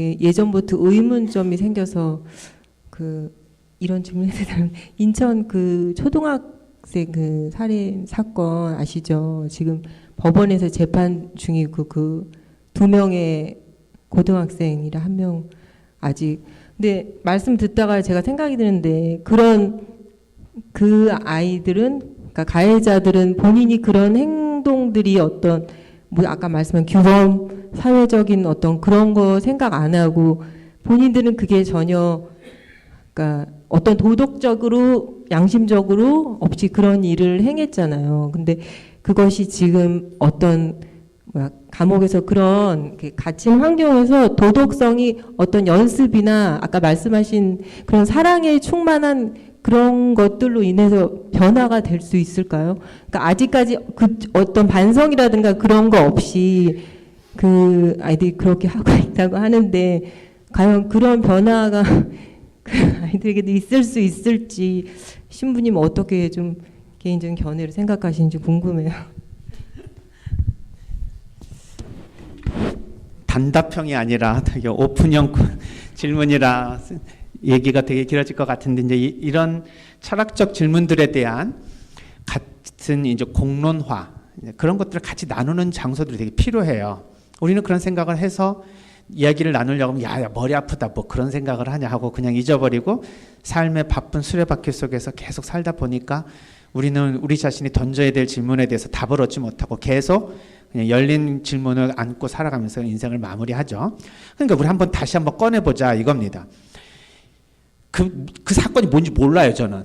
되게 예전부터 의문점이 생겨서 이런 질문에 대한 인천 초등학생 살인 사건 아시죠? 지금 법원에서 재판 중이고 두 명의 고등학생이라 한 명 아직. 근데 말씀 듣다가 제가 생각이 드는데 그 아이들은 그러니까 가해자들은 본인이 그런 행동들이 어떤 아까 말씀한 규범 사회적인 어떤 그런 거 생각 안 하고 본인들은 그게 전혀 그러니까 어떤 도덕적으로 양심적으로 없이 그런 일을 행했잖아요. 근데 그것이 지금 어떤 감옥에서 그런 갇힌 환경에서 도덕성이 어떤 연습이나 아까 말씀하신 그런 사랑에 충만한 그런 것들로 인해서 변화가 될 수 있을까요? 그러니까 아직까지 어떤 반성이라든가 그런 거 없이 아이들이 그렇게 하고 있다고 하는데 과연 그런 변화가 아이들에게도 있을 수 있을지 신부님 어떻게 좀 개인적인 견해를 생각하시는지 궁금해요. 단답형이 아니라 되게 오픈형 질문이라 얘기가 되게 길어질 것 같은데 이제 이런 철학적 질문들에 대한 같은 이제 공론화 그런 것들을 같이 나누는 장소들이 되게 필요해요. 우리는 그런 생각을 해서 이야기를 나누려고 하면 야 머리 아프다 뭐 그런 생각을 하냐 하고 그냥 잊어버리고 삶의 바쁜 수레바퀴 속에서 계속 살다 보니까 우리는 우리 자신이 던져야 될 질문에 대해서 답을 얻지 못하고 계속 그냥 열린 질문을 안고 살아가면서 인생을 마무리하죠. 그러니까 우리 다시 한번 꺼내보자 이겁니다. 그 사건이 뭔지 몰라요 저는.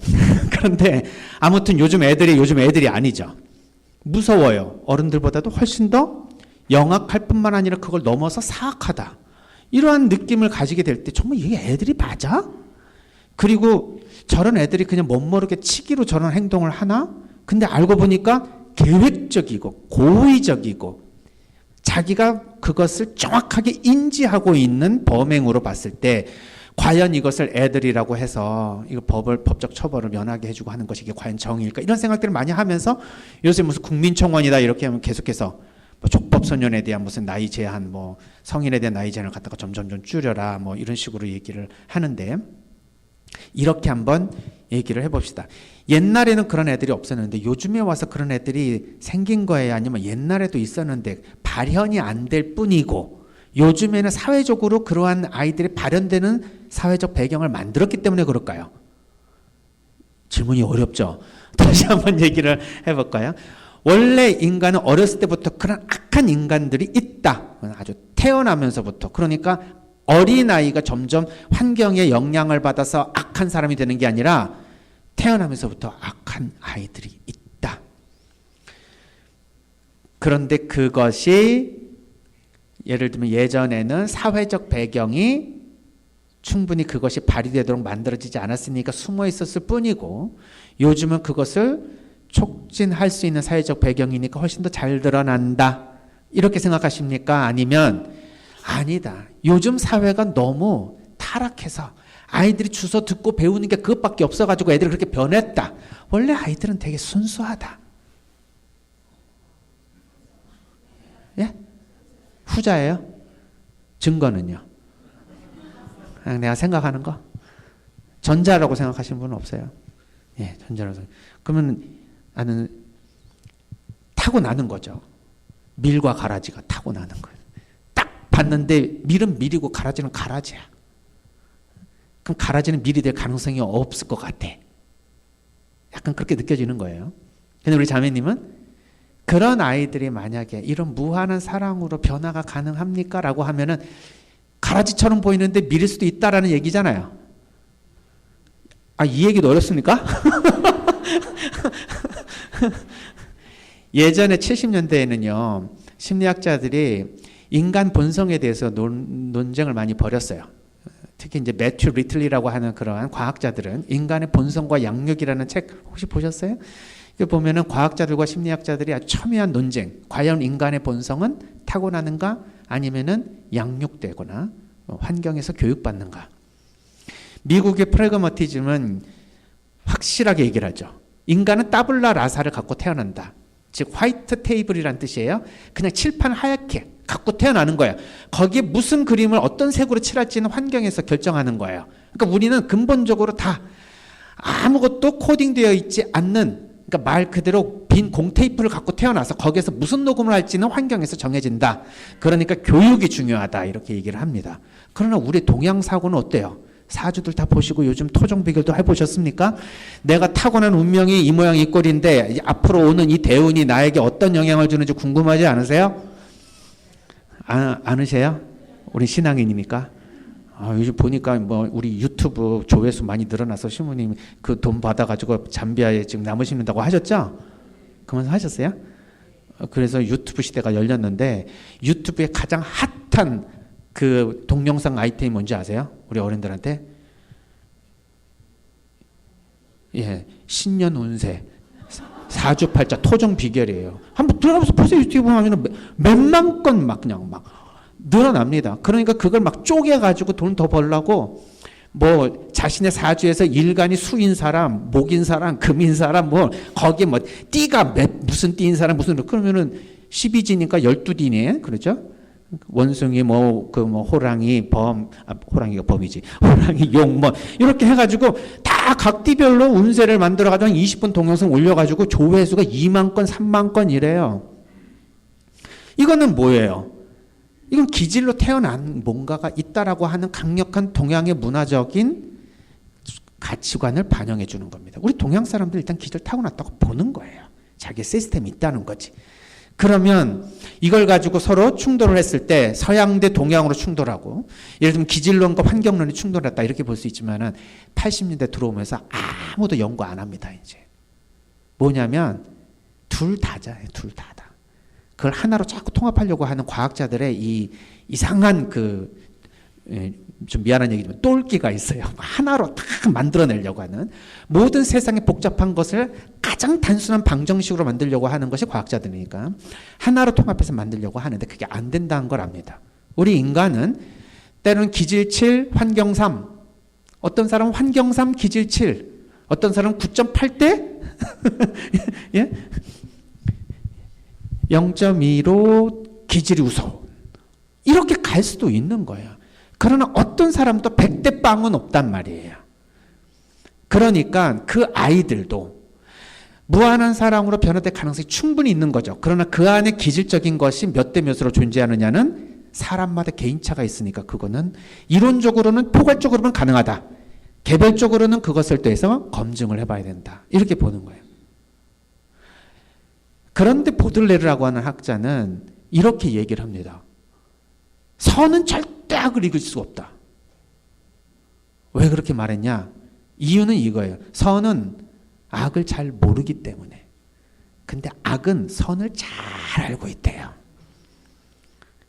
그런데 아무튼 요즘 애들이 아니죠. 무서워요. 어른들보다도 훨씬 더 영악할 뿐만 아니라 그걸 넘어서 사악하다. 이러한 느낌을 가지게 될 때 정말 이게 애들이 맞아? 그리고 저런 애들이 그냥 멋모르게 치기로 저런 행동을 하나? 근데 알고 보니까 계획적이고 고의적이고 자기가 그것을 정확하게 인지하고 있는 범행으로 봤을 때 과연 이것을 애들이라고 해서 이거 법적 처벌을 면하게 해주고 하는 것이 이게 과연 정의일까? 이런 생각들을 많이 하면서 요새 무슨 국민청원이다 이렇게 하면 계속해서 족법소년에 대한 무슨 나이 제한, 성인에 대한 나이 제한을 갖다가 점점 줄여라, 이런 식으로 얘기를 하는데 이렇게 한번 얘기를 해봅시다. 옛날에는 그런 애들이 없었는데 요즘에 와서 그런 애들이 생긴 거예요? 아니면 옛날에도 있었는데 발현이 안 될 뿐이고 요즘에는 사회적으로 그러한 아이들이 발현되는 사회적 배경을 만들었기 때문에 그럴까요? 질문이 어렵죠? 다시 한번 얘기를 해볼까요? 원래 인간은 어렸을 때부터 그런 악한 인간들이 있다. 아주 태어나면서부터. 그러니까 어린아이가 점점 환경에 영향을 받아서 악한 사람이 되는 게 아니라 태어나면서부터 악한 아이들이 있다. 그런데 그것이 예를 들면 예전에는 사회적 배경이 충분히 그것이 발휘되도록 만들어지지 않았으니까 숨어 있었을 뿐이고 요즘은 그것을 촉진할 수 있는 사회적 배경이니까 훨씬 더 잘 드러난다. 이렇게 생각하십니까? 아니면 아니다. 요즘 사회가 너무 타락해서 아이들이 주워 듣고 배우는 게 그것밖에 없어가지고 애들이 그렇게 변했다. 원래 아이들은 되게 순수하다. 예? 후자예요? 증거는요? 그냥 내가 생각하는 거? 전자라고 생각하시는 분은 없어요? 예, 전자라고. 그러면 나는 타고나는 거죠. 밀과 가라지가 타고나는 거예요. 딱 봤는데 밀은 밀이고 가라지는 가라지야. 그럼 가라지는 밀이 될 가능성이 없을 것 같아. 약간 그렇게 느껴지는 거예요. 근데 우리 자매님은 그런 아이들이 만약에 이런 무한한 사랑으로 변화가 가능합니까? 라고 하면은 가라지처럼 보이는데 밀일 수도 있다라는 얘기잖아요. 이 얘기도 어렵습니까? 예전에 70년대에는요, 심리학자들이 인간 본성에 대해서 논쟁을 많이 벌였어요. 특히 이제 매튜 리틀리라고 하는 그러한 과학자들은 인간의 본성과 양육이라는 책 혹시 보셨어요? 그 보면은 과학자들과 심리학자들이 아주 첨예한 논쟁. 과연 인간의 본성은 타고나는가? 아니면은 양육되거나 환경에서 교육받는가? 미국의 프래그마티즘은 확실하게 얘기를 하죠. 인간은 따블라 라사를 갖고 태어난다. 즉 화이트 테이블이란 뜻이에요. 그냥 칠판 하얗게 갖고 태어나는 거예요. 거기에 무슨 그림을 어떤 색으로 칠할지는 환경에서 결정하는 거예요. 그러니까 우리는 근본적으로 다 아무것도 코딩되어 있지 않는, 그러니까 말 그대로 빈 공테이프를 갖고 태어나서 거기에서 무슨 녹음을 할지는 환경에서 정해진다. 그러니까 교육이 중요하다 이렇게 얘기를 합니다. 그러나 우리 동양 사고는 어때요? 사주들 다 보시고 요즘 토종 비결도 해보셨습니까? 내가 타고난 운명이 이 모양 이 꼴인데 앞으로 오는 이 대운이 나에게 어떤 영향을 주는지 궁금하지 않으세요? 않으세요? 우리 신앙인이니까. 요즘 보니까 뭐 우리 유튜브 조회수 많이 늘어나서 신부님 그 돈 받아가지고 잠비아에 지금 나무 심는다고 하셨죠? 그만 하셨어요? 그래서 유튜브 시대가 열렸는데 유튜브에 가장 핫한 그 동영상 아이템이 뭔지 아세요? 우리 어른들한테? 예, 신년 운세, 사주팔자, 토종 비결이에요. 한번 들어가서 보세요. 유튜브 하면 몇만 건 막 그냥 막 늘어납니다. 그러니까 그걸 막 쪼개가지고 돈 더 벌려고 뭐 자신의 사주에서 일간이 수인 사람, 목인 사람, 금인 사람, 뭐 거기에 뭐 띠가 무슨 띠인 사람 무슨 그러면은 12지니까 12띠네, 그렇죠? 원숭이 뭐 호랑이 호랑이가 범이지, 호랑이 용 뭐 이렇게 해가지고 다 각 띠별로 운세를 만들어가지고 한 20분 동영상 올려가지고 조회수가 2만 건, 3만 건 이래요. 이거는 뭐예요? 이건 기질로 태어난 뭔가가 있다라고 하는 강력한 동양의 문화적인 가치관을 반영해 주는 겁니다. 우리 동양 사람들 일단 기질 타고났다고 보는 거예요. 자기 시스템이 있다는 거지. 그러면 이걸 가지고 서로 충돌을 했을 때 서양 대 동양으로 충돌하고, 예를 들면 기질론과 환경론이 충돌했다 이렇게 볼 수 있지만은 80년대 들어오면서 아무도 연구 안 합니다. 이제 뭐냐면 둘 다잖아요. 둘 다다. 그걸 하나로 자꾸 통합하려고 하는 과학자들의 이 이상한 좀 미안한 얘기지만 똘끼가 있어요. 하나로 다 만들어내려고 하는, 모든 세상의 복잡한 것을 가장 단순한 방정식으로 만들려고 하는 것이 과학자들이니까 하나로 통합해서 만들려고 하는데 그게 안 된다는 걸 압니다. 우리 인간은 때로는 기질 7, 환경 3, 어떤 사람은 환경 3, 기질 7, 어떤 사람은 9.8대 예? 0.2로 기질이 우스워, 이렇게 갈 수도 있는 거예요. 그러나 어떤 사람도 100대 빵은 없단 말이에요. 그러니까 그 아이들도 무한한 사랑으로 변화될 가능성이 충분히 있는 거죠. 그러나 그 안에 기질적인 것이 몇 대 몇으로 존재하느냐는 사람마다 개인차가 있으니까 그거는 이론적으로는 포괄적으로는 가능하다. 개별적으로는 그것을 더해서 검증을 해봐야 된다. 이렇게 보는 거예요. 그런데 보들레르라고 하는 학자는 이렇게 얘기를 합니다. 선은 절대 악을 이길 수가 없다. 왜 그렇게 말했냐? 이유는 이거예요. 선은 악을 잘 모르기 때문에. 근데 악은 선을 잘 알고 있대요.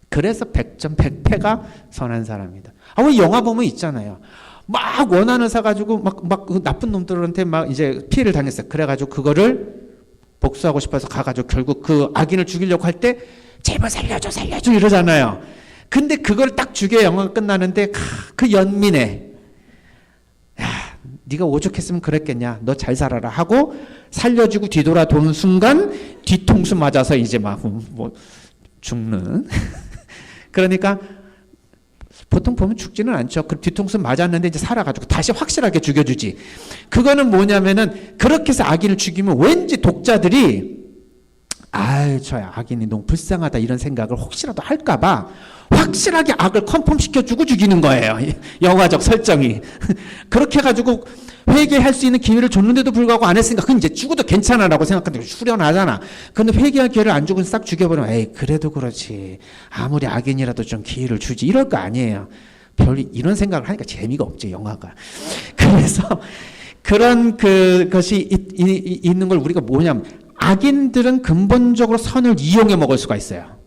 그래서 100점 100패가 선한 사람이다. 왜 영화 보면 있잖아요. 막 원한을 사가지고 막 그 나쁜 놈들한테 막 이제 피해를 당했어요. 그래가지고 그거를 복수하고 싶어서 가가지고 결국 그 악인을 죽이려고 할 때 제발 살려줘 살려줘 이러잖아요. 근데 그걸 딱 죽여 영화가 끝나는데 그 연민에 야 네가 오죽했으면 그랬겠냐, 너 잘 살아라 하고 살려주고 뒤돌아 도는 순간 뒤통수 맞아서 이제 막 뭐 죽는 그러니까 보통 보면 죽지는 않죠. 그 뒤통수 맞았는데 이제 살아가지고 다시 확실하게 죽여주지. 그거는 뭐냐면은 그렇게 해서 악인을 죽이면 왠지 독자들이 저 악인이 너무 불쌍하다 이런 생각을 혹시라도 할까봐 확실하게 악을 컨펌시켜주고 죽이는 거예요. 영화적 설정이. 그렇게 해가지고 회개할 수 있는 기회를 줬는데도 불구하고 안 했으니까 그건 이제 죽어도 괜찮아라고 생각하는데 후련하잖아. 근데 회개할 기회를 안 주고 싹 죽여버리면 에이 그래도 그렇지, 아무리 악인이라도 좀 기회를 주지 이럴 거 아니에요. 이런 생각을 하니까 재미가 없죠 영화가. 그래서 그런 그것이 있는 걸 우리가 뭐냐면, 악인들은 근본적으로 선을 이용해 먹을 수가 있어요.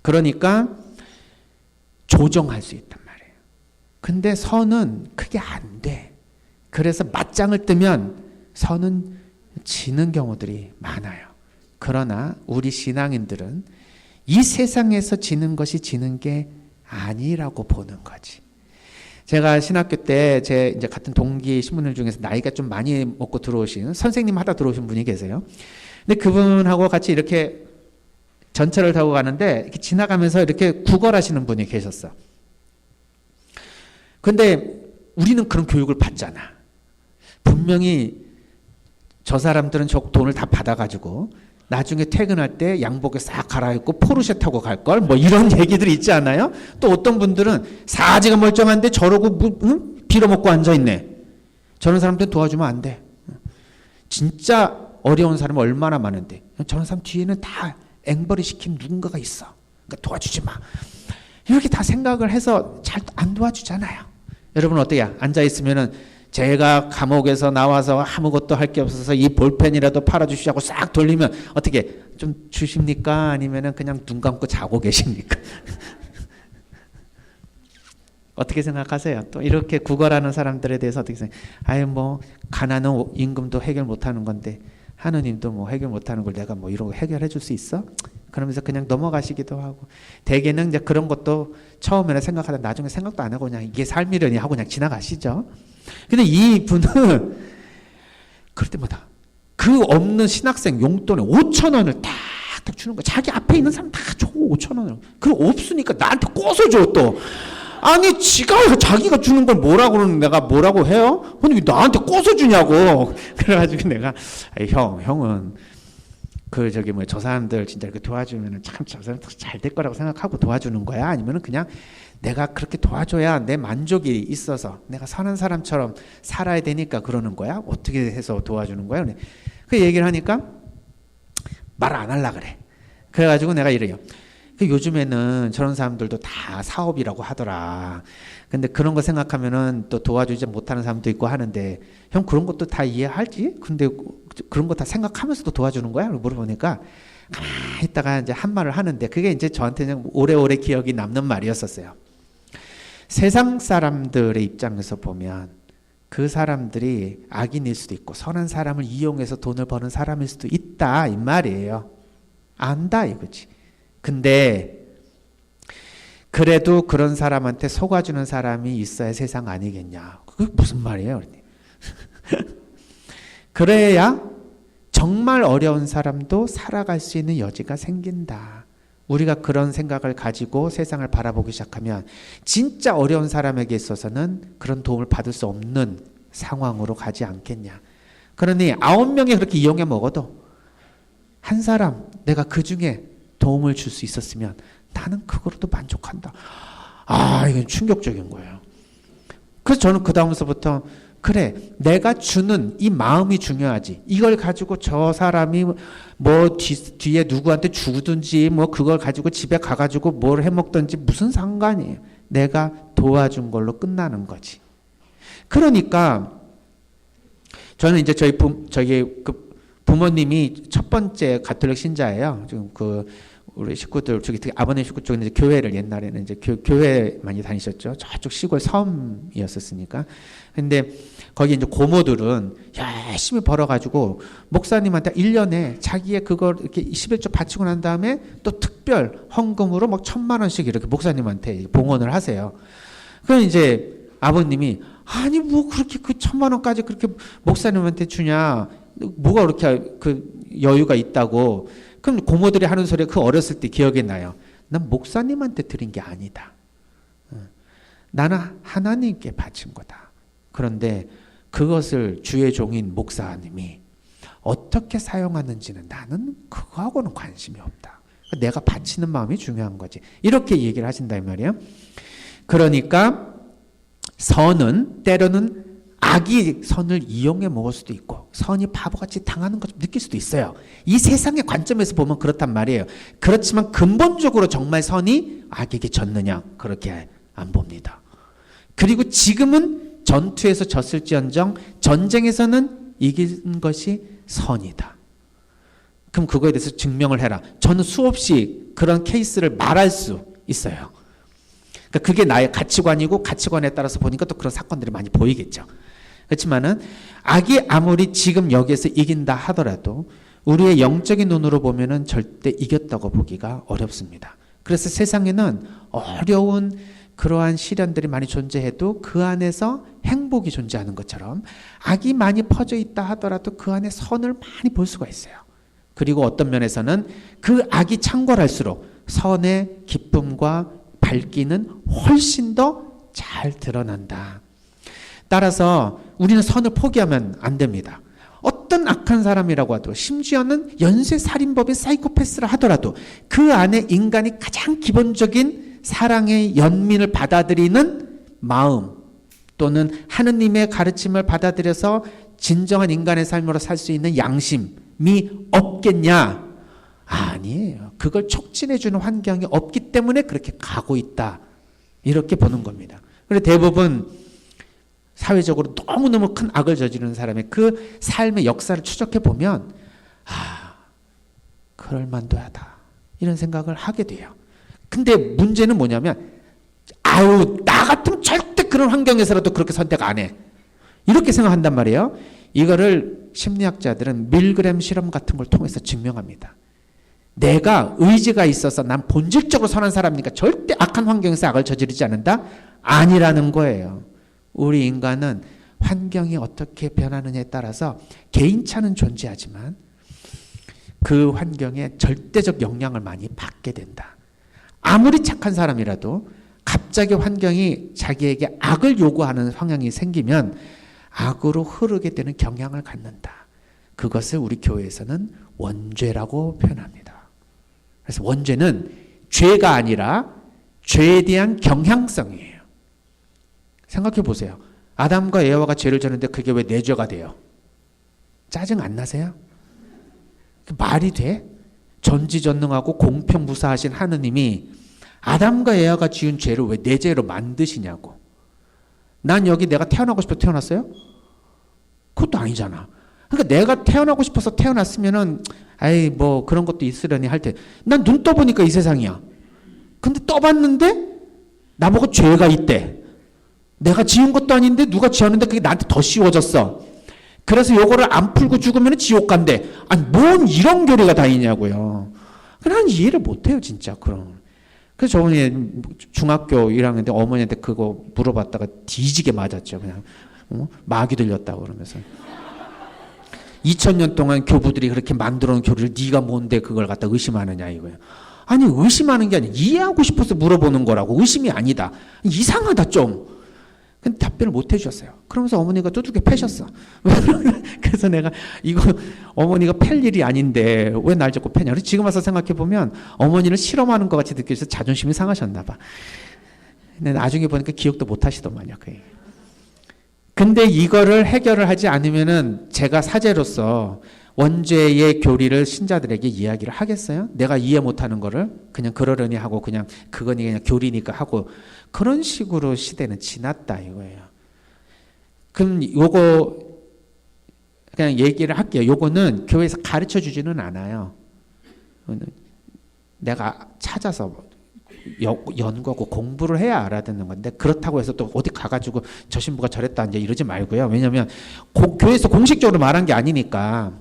그러니까 조정할 수 있단 말이에요. 근데 선은 그게 안 돼. 그래서 맞짱을 뜨면 선은 지는 경우들이 많아요. 그러나 우리 신앙인들은 이 세상에서 지는 것이 지는 게 아니라고 보는 거지. 제가 신학교 때 제 이제 같은 동기 신부님 중에서 나이가 좀 많이 먹고 들어오신 선생님 하다 들어오신 분이 계세요. 근데 그분하고 같이 이렇게 전철을 타고 가는데 이렇게 지나가면서 이렇게 구걸하시는 분이 계셨어. 근데 우리는 그런 교육을 받잖아. 분명히 저 사람들은 저 돈을 다 받아가지고 나중에 퇴근할 때 양복에 싹 갈아입고 포르쉐 타고 갈걸? 뭐 이런 얘기들이 있지 않아요? 또 어떤 분들은 사지가 멀쩡한데 저러고 빌어먹고 앉아있네. 저런 사람들 도와주면 안 돼. 진짜 어려운 사람이 얼마나 많은데 저런 사람 뒤에는 다 앵벌이 시킨 누군가가 있어. 그러니까 도와주지 마. 이렇게 다 생각을 해서 잘 안 도와주잖아요. 여러분 어때요? 앉아있으면은 제가 감옥에서 나와서 아무것도 할 게 없어서 이 볼펜이라도 팔아주시자고 싹 돌리면 어떻게 좀 주십니까? 아니면은 그냥 눈 감고 자고 계십니까? 어떻게 생각하세요? 또 이렇게 구걸하는 사람들에 대해서 어떻게 생각해요? 아유 뭐 가난은 임금도 해결 못하는 건데 하느님도 뭐 해결 못하는 걸 내가 뭐 이런 거 해결해 줄 수 있어? 그러면서 그냥 넘어가시기도 하고 대개는 이제 그런 것도 처음에는 생각하다 나중에 생각도 안 하고 그냥 이게 삶이려니 하고 그냥 지나가시죠. 근데 이 분은 그럴 때마다 그 없는 신학생 용돈에 5천 원을 딱 주는 거야. 자기 앞에 있는 사람 다 줘 5천 원을. 그럼 없으니까 나한테 꼬서 줘 또. 아니 자기가 주는 걸 뭐라고 그러는 내가 뭐라고 해요? 근데 왜 나한테 꼬서 주냐고. 그래가지고 내가 형은 그 저기 뭐 저 사람들 진짜 이렇게 도와주면은 참 저 사람 잘 될 거라고 생각하고 도와주는 거야? 아니면은 그냥 내가 그렇게 도와줘야 내 만족이 있어서 내가 선한 사람처럼 살아야 되니까 그러는 거야? 어떻게 해서 도와주는 거야? 그 얘기를 하니까 말 안 하려 그래. 그래가지고 내가 이래요. 요즘에는 저런 사람들도 다 사업이라고 하더라. 근데 그런 거 생각하면은 또 도와주지 못하는 사람도 있고 하는데 형 그런 것도 다 이해할지? 근데 그런 거 다 생각하면서도 도와주는 거야? 물어보니까 가만히 있다가 이제 한 말을 하는데 그게 이제 저한테는 오래오래 기억이 남는 말이었었어요. 세상 사람들의 입장에서 보면 그 사람들이 악인일 수도 있고 선한 사람을 이용해서 돈을 버는 사람일 수도 있다 이 말이에요. 안다 이거지. 근데 그래도 그런 사람한테 속아주는 사람이 있어야 세상 아니겠냐. 그게 무슨 말이에요? 그래야 정말 어려운 사람도 살아갈 수 있는 여지가 생긴다. 우리가 그런 생각을 가지고 세상을 바라보기 시작하면 진짜 어려운 사람에게 있어서는 그런 도움을 받을 수 없는 상황으로 가지 않겠냐. 그러니 9명이 그렇게 이용해 먹어도 한 사람 내가 그 중에 도움을 줄 수 있었으면 나는 그거로도 만족한다. 아, 이건 충격적인 거예요. 그래서 저는 그 다음서부터 그래, 내가 주는 이 마음이 중요하지. 이걸 가지고 저 사람이 뭐 뒤에 누구한테 주든지 뭐 그걸 가지고 집에 가가지고 뭘 해먹든지 무슨 상관이에요. 내가 도와준 걸로 끝나는 거지. 그러니까 저는 이제 저희 그 부모님이 첫 번째 가톨릭 신자예요. 지금 그 우리 식구들 저기 특히 아버님 식구 쪽에 이제 교회를 옛날에는 이제 교회 많이 다니셨죠. 저쪽 시골 섬이었었으니까. 근데 거기 이제 고모들은 열심히 벌어가지고 목사님한테 1년에 자기의 그걸 이렇게 11조 바치고 난 다음에 또 특별 헌금으로 막 1,000만 원씩 이렇게 목사님한테 봉헌을 하세요. 그럼 이제 아버님이 아니 뭐 그렇게 그 1,000만 원까지 그렇게 목사님한테 주냐? 뭐가 그렇게 그 여유가 있다고? 그럼 고모들이 하는 소리가 그 어렸을 때 기억이 나요. 난 목사님한테 드린 게 아니다. 나는 하나님께 바친 거다. 그런데 그것을 주의 종인 목사님이 어떻게 사용하는지는 나는 그거하고는 관심이 없다. 내가 바치는 마음이 중요한 거지. 이렇게 얘기를 하신다 이 말이에요. 그러니까 선은 때로는 악이 선을 이용해 먹을 수도 있고 선이 바보같이 당하는 것 좀 느낄 수도 있어요. 이 세상의 관점에서 보면 그렇단 말이에요. 그렇지만 근본적으로 정말 선이 악에게 졌느냐? 그렇게 안 봅니다. 그리고 지금은 전투에서 졌을지언정 전쟁에서는 이긴 것이 선이다. 그럼 그거에 대해서 증명을 해라. 저는 수없이 그런 케이스를 말할 수 있어요. 그러니까 그게 나의 가치관이고 가치관에 따라서 보니까 또 그런 사건들이 많이 보이겠죠. 그렇지만은 악이 아무리 지금 여기에서 이긴다 하더라도 우리의 영적인 눈으로 보면은 절대 이겼다고 보기가 어렵습니다. 그래서 세상에는 어려운 그러한 시련들이 많이 존재해도 그 안에서 행복이 존재하는 것처럼 악이 많이 퍼져 있다 하더라도 그 안에 선을 많이 볼 수가 있어요. 그리고 어떤 면에서는 그 악이 창궐할수록 선의 기쁨과 밝기는 훨씬 더 잘 드러난다. 따라서 우리는 선을 포기하면 안 됩니다. 어떤 악한 사람이라고 하더라도, 심지어는 연쇄살인범의 사이코패스라 하더라도 그 안에 인간이 가장 기본적인 사랑의 연민을 받아들이는 마음, 또는 하느님의 가르침을 받아들여서 진정한 인간의 삶으로 살 수 있는 양심이 없겠냐? 아니에요. 그걸 촉진해주는 환경이 없기 때문에 그렇게 가고 있다, 이렇게 보는 겁니다. 그래서 대부분 사회적으로 너무너무 큰 악을 저지르는 사람의 그 삶의 역사를 추적해 보면 그럴만도하다, 이런 생각을 하게 돼요. 근데 문제는 뭐냐면 나 같으면 절대 그런 환경에서라도 그렇게 선택 안 해, 이렇게 생각한단 말이에요. 이거를 심리학자들은 밀그램 실험 같은 걸 통해서 증명합니다. 내가 의지가 있어서 난 본질적으로 선한 사람이니까 절대 악한 환경에서 악을 저지르지 않는다? 아니라는 거예요. 우리 인간은 환경이 어떻게 변하느냐에 따라서 개인차는 존재하지만 그 환경에 절대적 영향을 많이 받게 된다. 아무리 착한 사람이라도 갑자기 환경이 자기에게 악을 요구하는 성향이 생기면 악으로 흐르게 되는 경향을 갖는다. 그것을 우리 교회에서는 원죄라고 표현합니다. 그래서 원죄는 죄가 아니라 죄에 대한 경향성이에요. 생각해 보세요. 아담과 에와가 죄를 졌는데 그게 왜 내 죄가 돼요? 짜증 안 나세요? 말이 돼? 전지전능하고 공평무사하신 하느님이 아담과 에와가 지은 죄를 왜 내 죄로 만드시냐고. 난 여기 내가 태어나고 싶어서 태어났어요? 그것도 아니잖아. 그러니까 내가 태어나고 싶어서 태어났으면은 뭐 그런 것도 있으려니 할 때, 난 눈 떠보니까 이 세상이야. 근데 떠봤는데 나보고 죄가 있대. 내가 지은 것도 아닌데 누가 지었는데 그게 나한테 더 씌워졌어. 그래서 요거를 안 풀고 죽으면 지옥 간대. 아니 뭔 이런 교리가 다 있냐고요. 난 이해를 못해요 진짜. 그런. 그래서 저번에 중학교 1학년 때 어머니한테 그거 물어봤다가 뒤지게 맞았죠. 그냥 마귀 들렸다고 그러면서. 2000년 동안 교부들이 그렇게 만들어 놓은 교리를 네가 뭔데 그걸 갖다 의심하느냐 이거예요. 아니 의심하는 게 아니라 이해하고 싶어서 물어보는 거라고. 의심이 아니다. 이상하다 좀. 근데 답변을 못 해주셨어요. 그러면서 어머니가 두둑이 패셨어. 그래서 내가 이거 어머니가 팰 일이 아닌데 왜 날 자꾸 패냐. 그래서 지금 와서 생각해보면 어머니를 실험하는 것 같이 느껴져서 자존심이 상하셨나 봐. 근데 나중에 보니까 기억도 못 하시더만요. 근데 이거를 해결을 하지 않으면은 제가 사제로서 원죄의 교리를 신자들에게 이야기를 하겠어요? 내가 이해 못하는 거를 그냥 그러려니 하고 그냥 그거니 그냥 교리니까 하고, 그런 식으로 시대는 지났다 이거예요. 그럼 요거 그냥 얘기를 할게요. 요거는 교회에서 가르쳐 주지는 않아요. 내가 찾아서 연구하고 공부를 해야 알아듣는 건데, 그렇다고 해서 또 어디 가가지고 저 신부가 저랬다 이제 이러지 말고요. 왜냐하면 교회에서 공식적으로 말한 게 아니니까.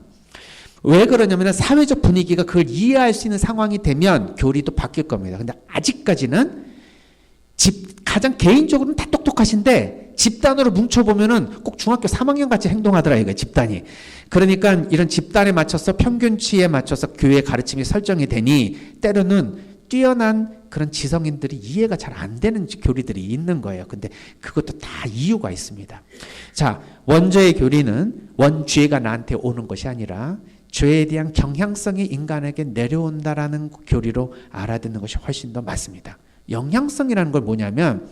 왜 그러냐면 사회적 분위기가 그걸 이해할 수 있는 상황이 되면 교리도 바뀔 겁니다. 근데 아직까지는 가장 개인적으로는 다 똑똑하신데 집단으로 뭉쳐보면은 꼭 중학교 3학년 같이 행동하더라 이거 집단이. 그러니까 이런 집단에 맞춰서 평균치에 맞춰서 교회 가르침이 설정이 되니 때로는 뛰어난 그런 지성인들이 이해가 잘 안 되는 교리들이 있는 거예요. 근데 그것도 다 이유가 있습니다. 자, 원죄의 교리는 원죄가 나한테 오는 것이 아니라 죄에 대한 경향성이 인간에게 내려온다라는 교리로 알아듣는 것이 훨씬 더 맞습니다. 영향성이라는 걸 뭐냐면,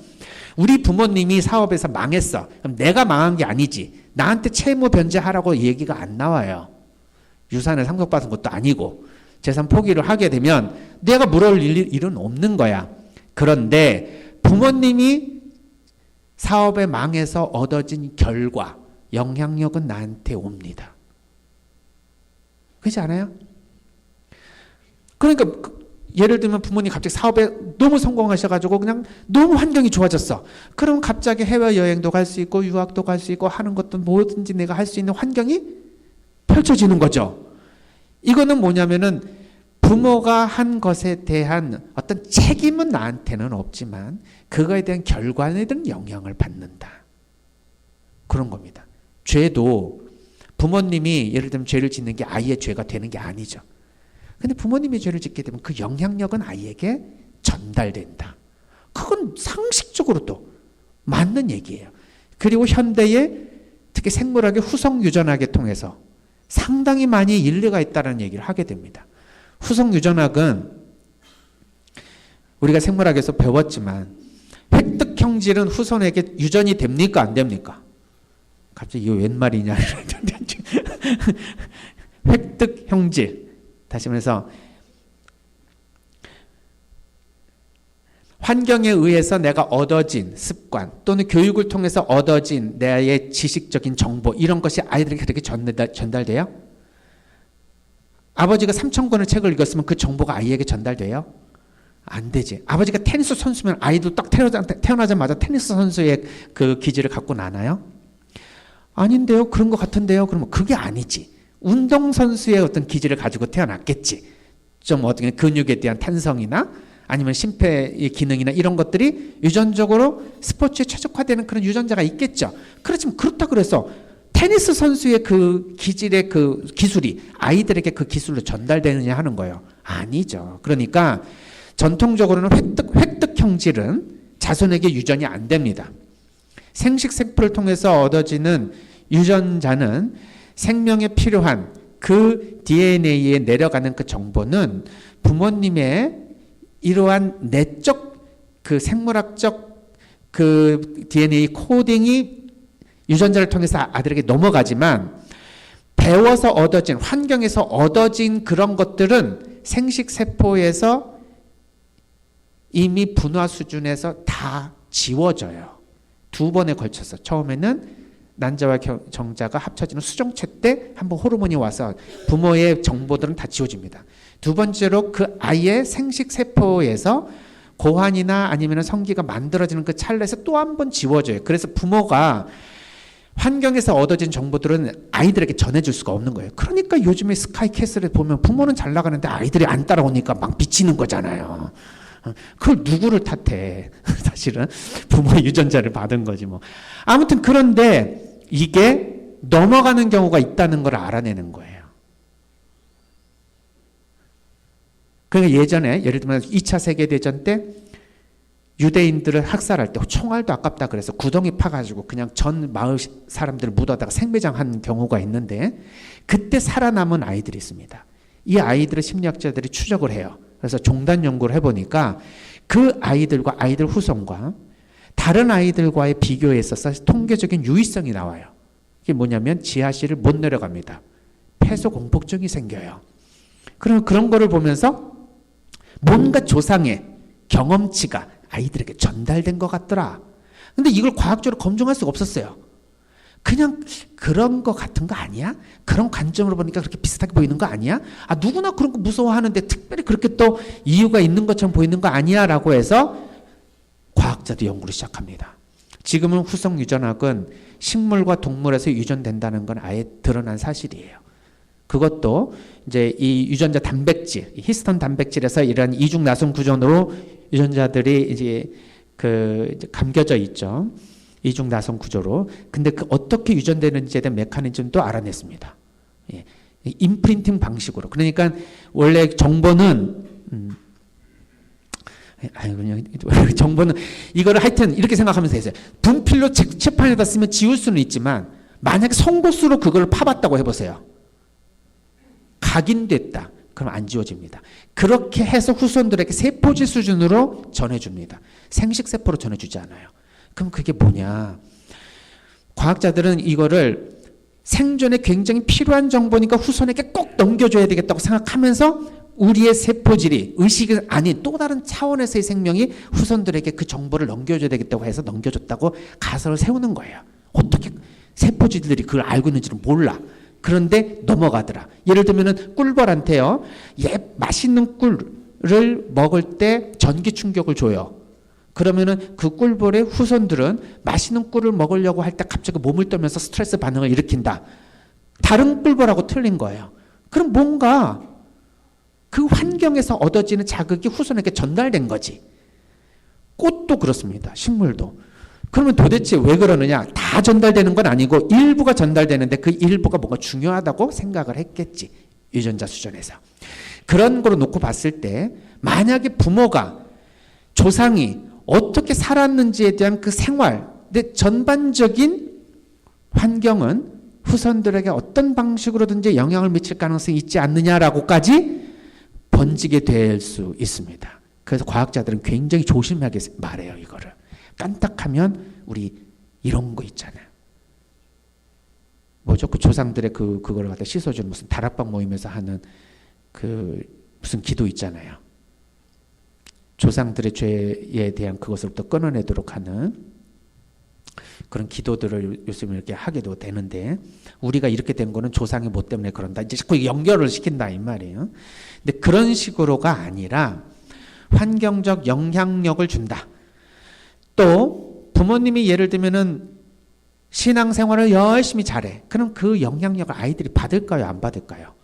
우리 부모님이 사업에서 망했어. 그럼 내가 망한 게 아니지. 나한테 채무 변제하라고 얘기가 안 나와요. 유산을 상속받은 것도 아니고. 재산 포기를 하게 되면 내가 물어올 일은 없는 거야. 그런데 부모님이 사업에 망해서 얻어진 결과, 영향력은 나한테 옵니다. 그렇지 않아요? 그러니까 예를 들면 부모님 갑자기 사업에 너무 성공하셔가지고 그냥 너무 환경이 좋아졌어. 그럼 갑자기 해외여행도 갈 수 있고 유학도 갈 수 있고 하는 것도 뭐든지 내가 할 수 있는 환경이 펼쳐지는 거죠. 이거는 뭐냐면은 부모가 한 것에 대한 어떤 책임은 나한테는 없지만 그거에 대한 결과에 대한 영향을 받는다. 그런 겁니다. 죄도 부모님이 예를 들면 죄를 짓는 게 아이의 죄가 되는 게 아니죠. 근데 부모님이 죄를 짓게 되면 그 영향력은 아이에게 전달된다. 그건 상식적으로도 맞는 얘기예요. 그리고 현대의 특히 생물학의 후속 유전학을 통해서 상당히 많이 일리가 있다는 얘기를 하게 됩니다. 후속 유전학은 우리가 생물학에서 배웠지만 획득 형질은 후손에게 유전이 됩니까? 안 됩니까? 갑자기 이거 웬 말이냐. 획득 형질. 다시 말해서 환경에 의해서 내가 얻어진 습관 또는 교육을 통해서 얻어진 나의 지식적인 정보 이런 것이 아이들에게 그렇게 전달돼요? 아버지가 3,000권의 책을 읽었으면 그 정보가 아이에게 전달돼요? 안 되지. 아버지가 테니스 선수면 아이도 딱 태어나자마자 테니스 선수의 그 기질을 갖고 나나요? 아닌데요. 그런 것 같은데요. 그러면 그게 아니지. 운동선수의 어떤 기질을 가지고 태어났겠지. 좀 어떻게 근육에 대한 탄성이나 아니면 심폐의 기능이나 이런 것들이 유전적으로 스포츠에 최적화되는 그런 유전자가 있겠죠. 그렇지만 그렇다 그래서 테니스 선수의 그 기질의 그 기술이 아이들에게 그 기술로 전달되느냐 하는 거예요. 아니죠. 그러니까 전통적으로는 획득 형질은 자손에게 유전이 안 됩니다. 생식세포를 통해서 얻어지는 유전자는 생명에 필요한 그 DNA에 내려가는 그 정보는 부모님의 이러한 내적 그 생물학적 그 DNA 코딩이 유전자를 통해서 아들에게 넘어가지만 배워서 얻어진 환경에서 얻어진 그런 것들은 생식세포에서 이미 분화 수준에서 다 지워져요. 두 번에 걸쳐서 처음에는 난자와 정자가 합쳐지는 수정체 때 한번 호르몬이 와서 부모의 정보들은 다 지워집니다. 두 번째로 그 아이의 생식세포에서 고환이나 아니면 성기가 만들어지는 그 찰나에서 또 한 번 지워져요. 그래서 부모가 환경에서 얻어진 정보들은 아이들에게 전해줄 수가 없는 거예요. 그러니까 요즘에 스카이캐슬을 보면 부모는 잘 나가는데 아이들이 안 따라오니까 막 비치는 거잖아요. 그걸 누구를 탓해. 사실은 부모의 유전자를 받은 거지 뭐. 아무튼 그런데 이게 넘어가는 경우가 있다는 걸 알아내는 거예요. 그러니까 예전에 예를 들면 2차 세계대전 때 유대인들을 학살할 때 총알도 아깝다 그래서 구덩이 파가지고 그냥 전 마을 사람들을 묻어다가 생매장한 경우가 있는데 그때 살아남은 아이들이 있습니다. 이 아이들을 심리학자들이 추적을 해요. 그래서 종단 연구를 해보니까 그 아이들과 아이들 후손과 다른 아이들과의 비교에 있어서 통계적인 유의성이 나와요. 이게 뭐냐면 지하실을 못 내려갑니다. 폐소 공포증이 생겨요. 그럼 그런 거를 보면서 뭔가 조상의 경험치가 아이들에게 전달된 것 같더라. 근데 이걸 과학적으로 검증할 수가 없었어요. 그냥 그런 거 같은 거 아니야? 그런 관점으로 보니까 그렇게 비슷하게 보이는 거 아니야? 아, 누구나 그런 거 무서워하는데 특별히 그렇게 또 이유가 있는 것처럼 보이는 거 아니야? 라고 해서 과학자도 연구를 시작합니다. 지금은 후속 유전학은 식물과 동물에서 유전된다는 건 아예 드러난 사실이에요. 그것도 이제 이 유전자 단백질, 히스톤 단백질에서 이런 이중 나선 구조로 유전자들이 이제 감겨져 있죠. 이중 나선 구조로. 근데 그 어떻게 유전되는지에 대한 메커니즘도 알아냈습니다. 예. 임프린팅 방식으로. 그러니까 원래 정보는 정보는 이거를 하여튼 이렇게 생각하면서 했어요. 분필로 칠판에다 쓰면 지울 수는 있지만 만약에 송곳으로 그걸 파봤다고 해보세요. 각인됐다. 그럼 안 지워집니다. 그렇게 해서 후손들에게 세포질 수준으로 전해줍니다. 생식세포로 전해주지 않아요. 그럼 그게 뭐냐? 과학자들은 이거를 생존에 굉장히 필요한 정보니까 후손에게 꼭 넘겨줘야 되겠다고 생각하면서 우리의 세포질이 의식이 아닌 또 다른 차원에서의 생명이 후손들에게 그 정보를 넘겨줘야 되겠다고 해서 넘겨줬다고 가설을 세우는 거예요. 어떻게 세포질들이 그걸 알고 있는지는 몰라. 그런데 넘어가더라. 예를 들면은 꿀벌한테요. 맛있는 꿀을 먹을 때 전기 충격을 줘요. 그러면은 그 꿀벌의 후손들은 맛있는 꿀을 먹으려고 할 때 갑자기 몸을 떨면서 스트레스 반응을 일으킨다. 다른 꿀벌하고 틀린 거예요. 그럼 뭔가 그 환경에서 얻어지는 자극이 후손에게 전달된 거지. 꽃도 그렇습니다. 식물도. 그러면 도대체 왜 그러느냐? 다 전달되는 건 아니고 일부가 전달되는데 그 일부가 뭔가 중요하다고 생각을 했겠지. 유전자 수준에서. 그런 거로 놓고 봤을 때 만약에 부모가 조상이 어떻게 살았는지에 대한 그 생활, 근데 전반적인 환경은 후손들에게 어떤 방식으로든지 영향을 미칠 가능성이 있지 않느냐라고까지 번지게 될 수 있습니다. 그래서 과학자들은 굉장히 조심하게 말해요. 이거를 깐딱하면 우리 이런 거 있잖아요. 뭐죠? 그 조상들의 그거를 갖다 씻어주는 무슨 다락방 모임에서 하는 그 무슨 기도 있잖아요. 조상들의 죄에 대한 그것으로부터 끊어내도록 하는 그런 기도들을 요즘 이렇게 하게도 되는데, 우리가 이렇게 된 거는 조상의 못 때문에 그런다. 이제 자꾸 연결을 시킨다 이 말이에요. 근데 그런 식으로가 아니라 환경적 영향력을 준다. 또 부모님이 예를 들면은 신앙생활을 열심히 잘해. 그럼 그 영향력을 아이들이 받을까요? 안 받을까요?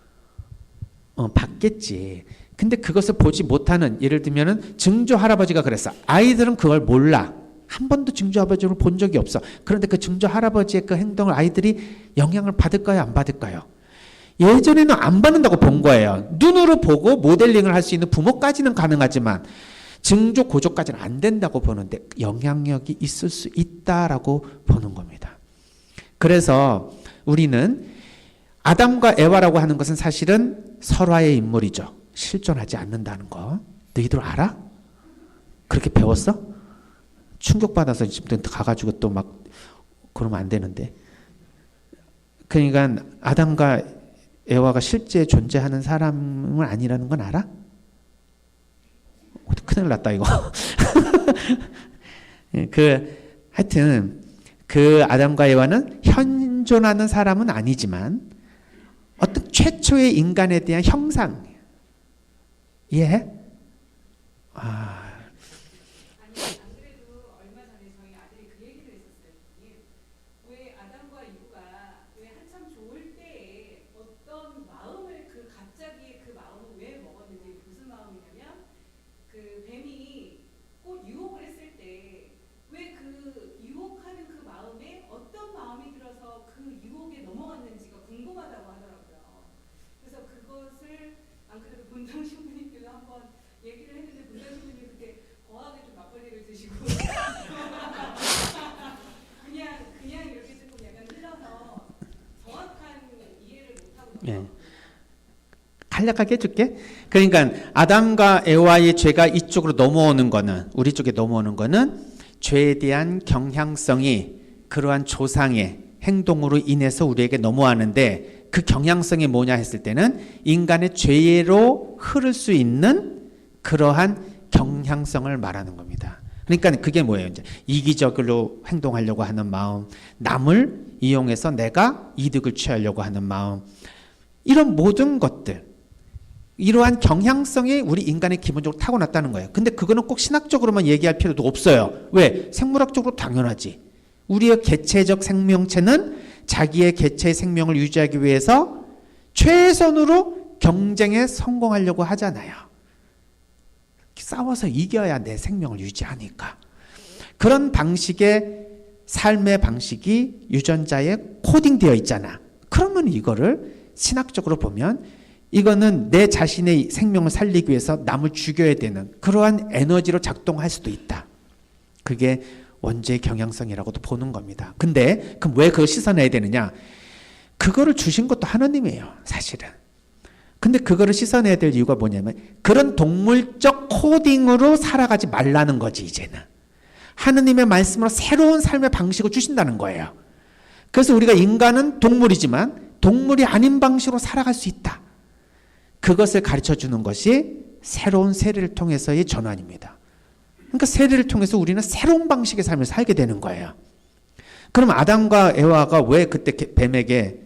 받겠지. 근데 그것을 보지 못하는, 예를 들면은 증조 할아버지가 그랬어. 아이들은 그걸 몰라. 한 번도 증조 할아버지를 본 적이 없어. 그런데 그 증조 할아버지의 그 행동을 아이들이 영향을 받을까요? 안 받을까요? 예전에는 안 받는다고 본 거예요. 눈으로 보고 모델링을 할 수 있는 부모까지는 가능하지만 증조 고조까지는 안 된다고 보는데 영향력이 있을 수 있다라고 보는 겁니다. 그래서 우리는 아담과 에와라고 하는 것은 사실은 설화의 인물이죠. 실존하지 않는다는 거. 너희들 알아? 그렇게 배웠어? 충격받아서 지금 가가지고 또 막 그러면 안 되는데. 그러니까 아담과 에와가 실제 존재하는 사람은 아니라는 건 알아? 큰일 났다 이거. 하여튼 그 아담과 에와는 현존하는 사람은 아니지만 어떤 최초의 인간에 대한 형상. 예? 예. 간략하게 해줄게. 그러니까 아담과 에와의 죄가 이쪽으로 넘어오는 거는, 우리 쪽에 넘어오는 거는 죄에 대한 경향성이 그러한 조상의 행동으로 인해서 우리에게 넘어가는데, 그 경향성이 뭐냐 했을 때는 인간의 죄로 흐를 수 있는 그러한 경향성을 말하는 겁니다. 그러니까 그게 뭐예요? 이제 이기적으로 행동하려고 하는 마음, 남을 이용해서 내가 이득을 취하려고 하는 마음, 이런 모든 것들, 이러한 경향성이 우리 인간의 기본적으로 타고났다는 거예요. 근데 그거는 꼭 신학적으로만 얘기할 필요도 없어요. 왜? 생물학적으로 당연하지. 우리의 개체적 생명체는 자기의 개체의 생명을 유지하기 위해서 최선으로 경쟁에 성공하려고 하잖아요. 싸워서 이겨야 내 생명을 유지하니까. 그런 방식의 삶의 방식이 유전자에 코딩되어 있잖아. 그러면 이거를 신학적으로 보면 이거는 내 자신의 생명을 살리기 위해서 남을 죽여야 되는 그러한 에너지로 작동할 수도 있다. 그게 원죄의 경향성이라고도 보는 겁니다. 근데 그럼 왜 그걸 씻어내야 되느냐? 그거를 주신 것도 하나님이에요, 사실은. 근데 그거를 씻어내야 될 이유가 뭐냐면 그런 동물적 코딩으로 살아가지 말라는 거지. 이제는 하느님의 말씀으로 새로운 삶의 방식을 주신다는 거예요. 그래서 우리가 인간은 동물이지만 동물이 아닌 방식으로 살아갈 수 있다. 그것을 가르쳐 주는 것이 새로운 세례를 통해서의 전환입니다. 그러니까 세례를 통해서 우리는 새로운 방식의 삶을 살게 되는 거예요. 그럼 아담과 에와가 왜 그때 뱀에게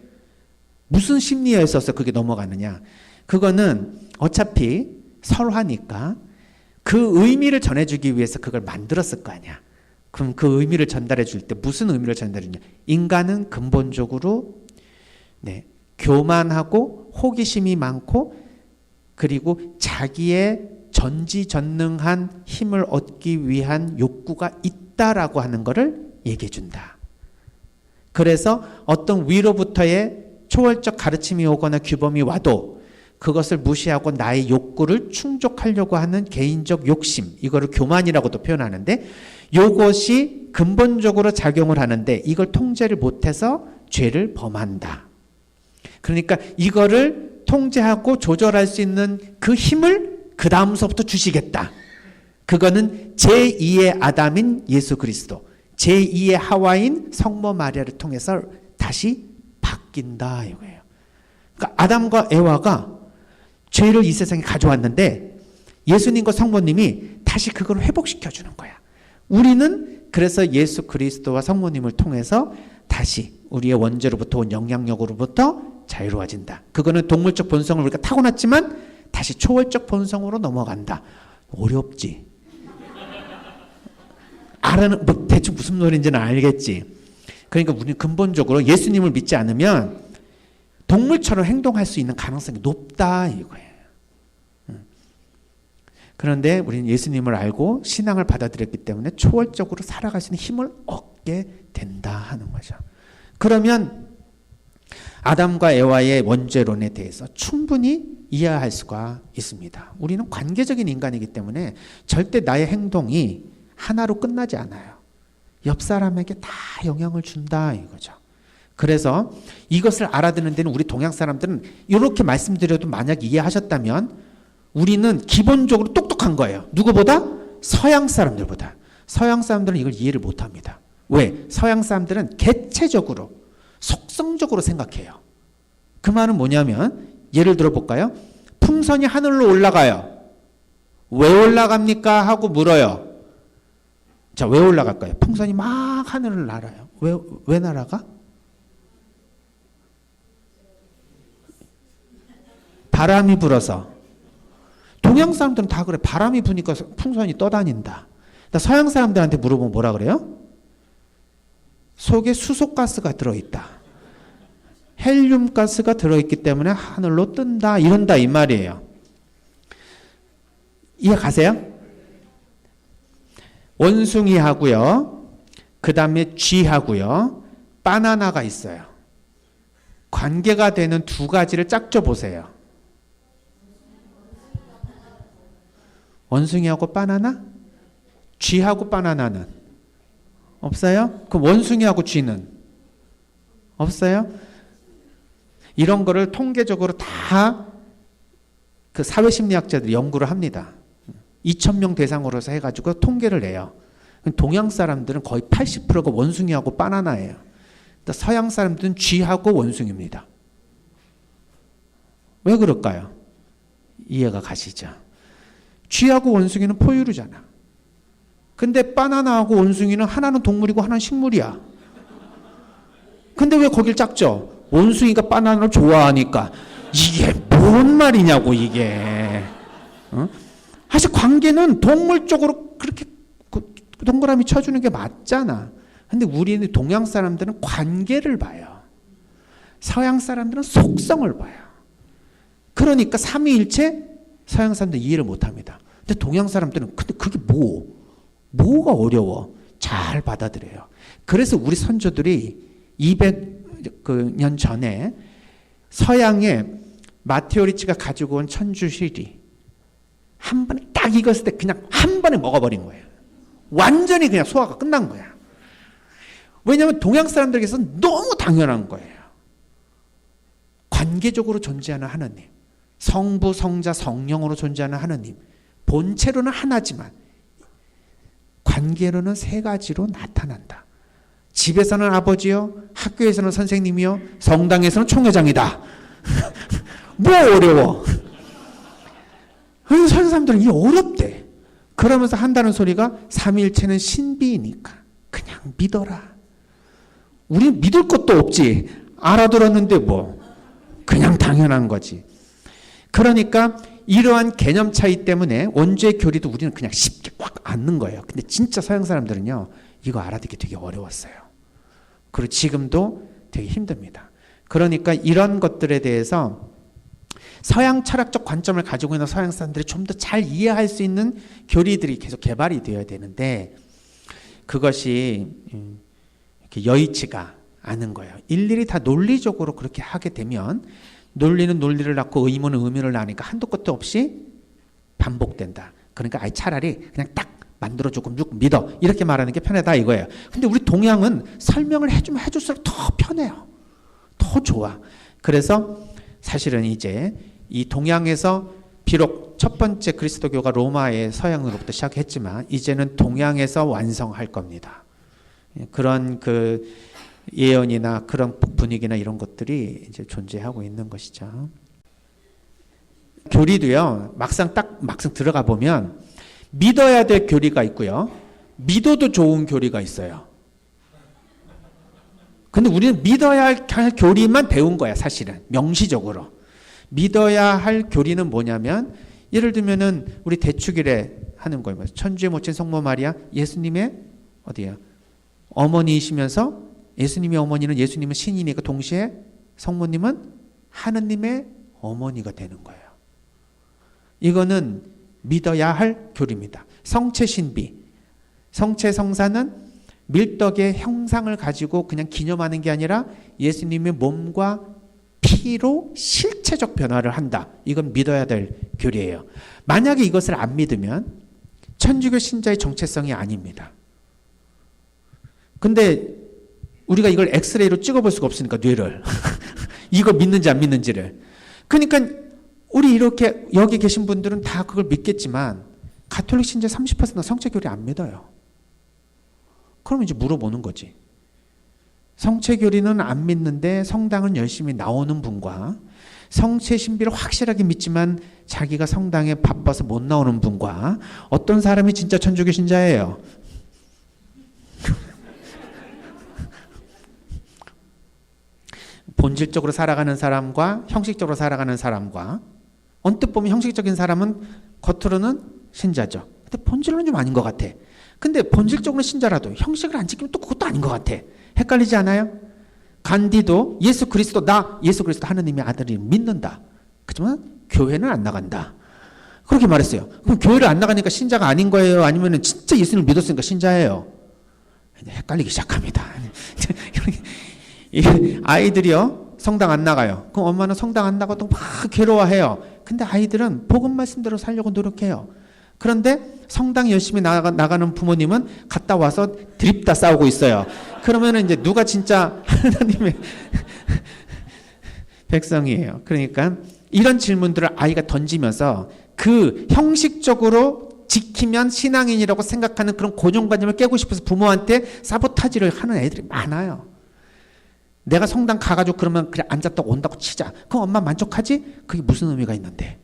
무슨 심리에 있어서 그게 넘어가느냐? 그거는 어차피 설화니까 그 의미를 전해주기 위해서 그걸 만들었을 거 아니야. 그럼 그 의미를 전달해 줄 때 무슨 의미를 전달해 주냐? 인간은 근본적으로 교만하고 호기심이 많고 그리고 자기의 전지전능한 힘을 얻기 위한 욕구가 있다라고 하는 것을 얘기해 준다. 그래서 어떤 위로부터의 초월적 가르침이 오거나 규범이 와도 그것을 무시하고 나의 욕구를 충족하려고 하는 개인적 욕심, 이거를 교만이라고도 표현하는데, 이것이 근본적으로 작용을 하는데 이걸 통제를 못해서 죄를 범한다. 그러니까 이거를 통제하고 조절할 수 있는 그 힘을 그 다음서부터 주시겠다. 그거는 제2의 아담인 예수 그리스도, 제2의 하와인 성모 마리아를 통해서 다시 바뀐다 이거예요. 그러니까 아담과 에와가 죄를 이 세상에 가져왔는데 예수님과 성모님이 다시 그걸 회복시켜 주는 거야. 우리는 그래서 예수 그리스도와 성모님을 통해서 다시 우리의 원죄로부터 온 영향력으로부터 자유로워진다. 그거는 동물적 본성을 우리가 타고났지만 다시 초월적 본성으로 넘어간다. 어렵지? 알아는 뭐 대충 무슨 말인지는 알겠지. 그러니까 우리는 근본적으로 예수님을 믿지 않으면 동물처럼 행동할 수 있는 가능성이 높다 이거예요. 그런데 우리는 예수님을 알고 신앙을 받아들였기 때문에 초월적으로 살아갈 수 있는 힘을 얻게 된다 하는 거죠. 그러면 아담과 에와의 원죄론에 대해서 충분히 이해할 수가 있습니다. 우리는 관계적인 인간이기 때문에 절대 나의 행동이 하나로 끝나지 않아요. 옆 사람에게 다 영향을 준다 이거죠. 그래서 이것을 알아듣는 데는 우리 동양 사람들은 이렇게 말씀드려도 만약 이해하셨다면 우리는 기본적으로 똑똑한 거예요. 누구보다? 서양 사람들보다. 서양 사람들은 이걸 이해를 못합니다. 왜? 서양 사람들은 개체적으로 속성적으로 생각해요. 그 말은 뭐냐면 예를 들어 볼까요? 풍선이 하늘로 올라가요. 왜 올라갑니까? 하고 물어요. 자, 왜 올라갈까요? 풍선이 막 하늘을 날아요. 왜 날아가? 바람이 불어서. 동양 사람들은 다 그래. 바람이 부니까 풍선이 떠다닌다. 서양 사람들한테 물어보면 뭐라 그래요? 속에 수소가스가 들어있다. 헬륨 가스가 들어있기 때문에 하늘로 뜬다. 이런다 이 말이에요. 이해 가세요? 원숭이하고요. 그 다음에 쥐하고요. 바나나가 있어요. 관계가 되는 두 가지를 짝져 보세요. 원숭이하고 바나나? 쥐하고 바나나는? 없어요? 그럼 원숭이하고 쥐는? 없어요? 이런 거를 통계적으로 다 그 사회심리학자들이 연구를 합니다. 2,000명 대상으로 해가지고 통계를 내요. 동양 사람들은 거의 80%가 원숭이하고 바나나예요. 서양 사람들은 쥐하고 원숭이입니다. 왜 그럴까요? 이해가 가시죠? 쥐하고 원숭이는 포유류잖아. 근데 바나나하고 원숭이는 하나는 동물이고 하나는 식물이야. 근데 왜 거길 짝죠? 원숭이가 바나나를 좋아하니까. 이게 뭔 말이냐고 이게. 어? 사실 관계는 동물적으로 그렇게 동그라미 쳐주는 게 맞잖아. 근데 우리는 동양 사람들은 관계를 봐요. 서양 사람들은 속성을 봐요. 그러니까 삼위일체 서양 사람들 이해를 못합니다. 근데 동양 사람들은 근데 그게 뭐가 어려워? 잘 받아들여요. 그래서 우리 선조들이 200년 전에 서양에 마테오 리치가 가지고 온 천주시리 한 번에 딱 익었을 때 그냥 한 번에 먹어버린 거예요. 완전히 그냥 소화가 끝난 거야. 왜냐하면 동양 사람들에게서는 너무 당연한 거예요. 관계적으로 존재하는 하나님, 성부, 성자, 성령으로 존재하는 하나님, 본체로는 하나지만 관계로는 세 가지로 나타난다. 집에서는 아버지요, 학교에서는 선생님이요, 성당에서는 총회장이다. 뭐 어려워? 서양 사람들은 이게 어렵대. 그러면서 한다는 소리가 삼위일체는 신비이니까 그냥 믿어라. 우린 믿을 것도 없지. 알아들었는데 뭐 그냥 당연한 거지. 그러니까 이러한 개념 차이 때문에 원죄 교리도 우리는 그냥 쉽게 꽉 앉는 거예요. 근데 진짜 서양 사람들은요, 이거 알아듣기 되게 어려웠어요. 그리고 지금도 되게 힘듭니다. 그러니까 이런 것들에 대해서 서양 철학적 관점을 가지고 있는 서양 사람들이 좀 더 잘 이해할 수 있는 교리들이 계속 개발이 되어야 되는데 그것이 이렇게 여의치가 않은 거예요. 일일이 다 논리적으로 그렇게 하게 되면 논리는 논리를 낳고 의문은 의문을 낳으니까 한도 끝도 없이 반복된다. 그러니까 아예 차라리 그냥 딱 만들어 조금 믿어. 이렇게 말하는 게 편하다 이거예요. 근데 우리 동양은 설명을 해주면 해줄수록 더 편해요. 더 좋아. 그래서 사실은 이제 이 동양에서 비록 첫 번째 그리스도교가 로마의 서양으로부터 시작했지만 이제는 동양에서 완성할 겁니다. 그런 그 예언이나 그런 분위기나 이런 것들이 이제 존재하고 있는 것이죠. 교리도요, 막상 들어가 보면 믿어야 될 교리가 있고요, 믿어도 좋은 교리가 있어요. 근데 우리는 믿어야 할 교리만 배운 거야, 사실은. 명시적으로. 믿어야 할 교리는 뭐냐면, 예를 들면은 우리 대축일에 하는 거예요. 천주의 모친 성모 마리아, 예수님의 어디야? 어머니이시면서 예수님의 어머니는 예수님은 신이니까 동시에 성모님은 하느님의 어머니가 되는 거예요. 이거는 믿어야 할 교리입니다. 성체 신비. 성체 성사는 밀덕의 형상을 가지고 그냥 기념하는 게 아니라 예수님의 몸과 피로 실체적 변화를 한다. 이건 믿어야 될 교리예요. 만약에 이것을 안 믿으면 천주교 신자의 정체성이 아닙니다. 근데 우리가 이걸 엑스레이로 찍어볼 수가 없으니까 뇌를 이거 믿는지 안 믿는지를. 그러니까 우리 이렇게 여기 계신 분들은 다 그걸 믿겠지만 가톨릭 신자 30%는 성체교리 안 믿어요. 그러면 이제 물어보는 거지. 성체교리는 안 믿는데 성당은 열심히 나오는 분과 성체 신비를 확실하게 믿지만 자기가 성당에 바빠서 못 나오는 분과 어떤 사람이 진짜 천주교 신자예요? 본질적으로 살아가는 사람과 형식적으로 살아가는 사람과, 언뜻 보면 형식적인 사람은 겉으로는 신자죠. 근데 본질로는 좀 아닌 것 같아. 근데 본질적으로는 신자라도 형식을 안 지키면 또 그것도 아닌 것 같아. 헷갈리지 않아요? 간디도 예수 그리스도 하느님의 아들을 믿는다. 그렇지만 교회는 안 나간다. 그렇게 말했어요. 그럼 교회를 안 나가니까 신자가 아닌 거예요? 아니면 진짜 예수님을 믿었으니까 신자예요? 헷갈리기 시작합니다. 아이들이요, 성당 안 나가요. 그럼 엄마는 성당 안 나가도 막 괴로워해요. 근데 아이들은 복음 말씀대로 살려고 노력해요. 그런데 성당 열심히 나가는 부모님은 갔다 와서 드립다 싸우고 있어요. 그러면은 이제 누가 진짜 하나님의 백성이에요. 그러니까 이런 질문들을 아이가 던지면서 그 형식적으로 지키면 신앙인이라고 생각하는 그런 고정관념을 깨고 싶어서 부모한테 사보타지를 하는 애들이 많아요. 내가 성당 가가지고 그러면 그래 앉았다 온다고 치자. 그럼 엄마 만족하지? 그게 무슨 의미가 있는데?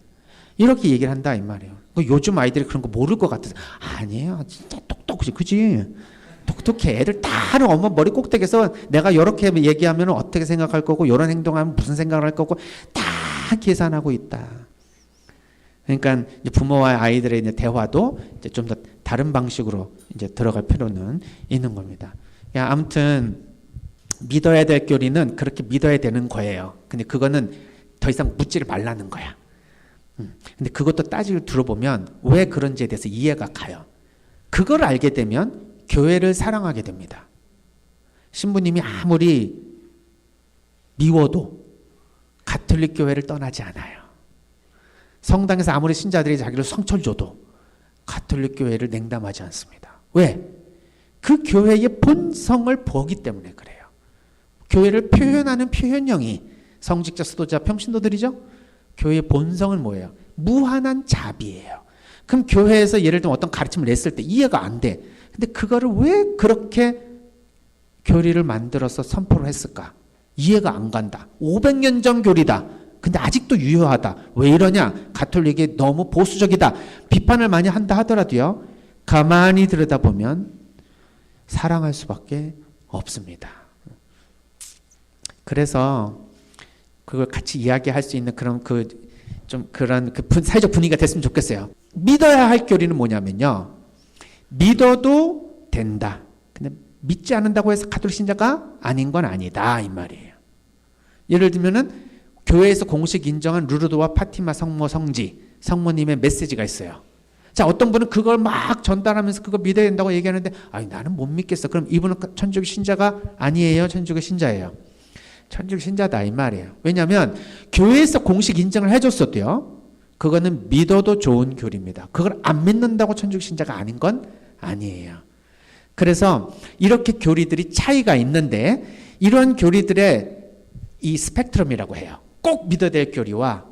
이렇게 얘기를 한다 이 말이에요. 요즘 아이들이 그런 거 모를 것 같아서. 아니에요. 진짜 똑똑하지. 그지? 똑똑해. 애들 다 하는 엄마 머리 꼭대기에서 내가 이렇게 얘기하면 어떻게 생각할 거고 이런 행동하면 무슨 생각을 할 거고 다 계산하고 있다. 그러니까 이제 부모와 아이들의 이제 대화도 이제 좀 더 다른 방식으로 이제 들어갈 필요는 있는 겁니다. 야, 아무튼 믿어야 될 교리는 그렇게 믿어야 되는 거예요. 근데 그거는 더 이상 묻지를 말라는 거야. 근데 그것도 따지고 들어보면 왜 그런지에 대해서 이해가 가요. 그걸 알게 되면 교회를 사랑하게 됩니다. 신부님이 아무리 미워도 가톨릭 교회를 떠나지 않아요. 성당에서 아무리 신자들이 자기를 상처를 줘도 가톨릭 교회를 냉담하지 않습니다. 왜? 그 교회의 본성을 보기 때문에 그래요. 교회를 표현하는 표현형이 성직자, 수도자, 평신도들이죠. 교회의 본성은 뭐예요? 무한한 자비예요. 그럼 교회에서 예를 들면 어떤 가르침을 냈을 때 이해가 안 돼. 근데 그거를 왜 그렇게 교리를 만들어서 선포를 했을까? 이해가 안 간다. 500년 전 교리다. 근데 아직도 유효하다. 왜 이러냐? 가톨릭이 너무 보수적이다. 비판을 많이 한다 하더라도요. 가만히 들여다보면 사랑할 수밖에 없습니다. 그래서 그걸 같이 이야기할 수 있는 그런 사회적 분위기가 됐으면 좋겠어요. 믿어야 할 교리는 뭐냐면요. 믿어도 된다. 근데 믿지 않는다고 해서 가톨릭 신자가 아닌 건 아니다 이 말이에요. 예를 들면은 교회에서 공식 인정한 루르드와 파티마 성모 성지 성모님의 메시지가 있어요. 자, 어떤 분은 그걸 막 전달하면서 그거 믿어야 된다고 얘기하는데 아니 나는 못 믿겠어. 그럼 이분은 천주교 신자가 아니에요? 천주교 신자예요? 천주교 신자다 이 말이에요. 왜냐하면 교회에서 공식 인정을 해줬어도요. 그거는 믿어도 좋은 교리입니다. 그걸 안 믿는다고 천주교 신자가 아닌 건 아니에요. 그래서 이렇게 교리들이 차이가 있는데 이런 교리들의 이 스펙트럼이라고 해요. 꼭 믿어야 될 교리와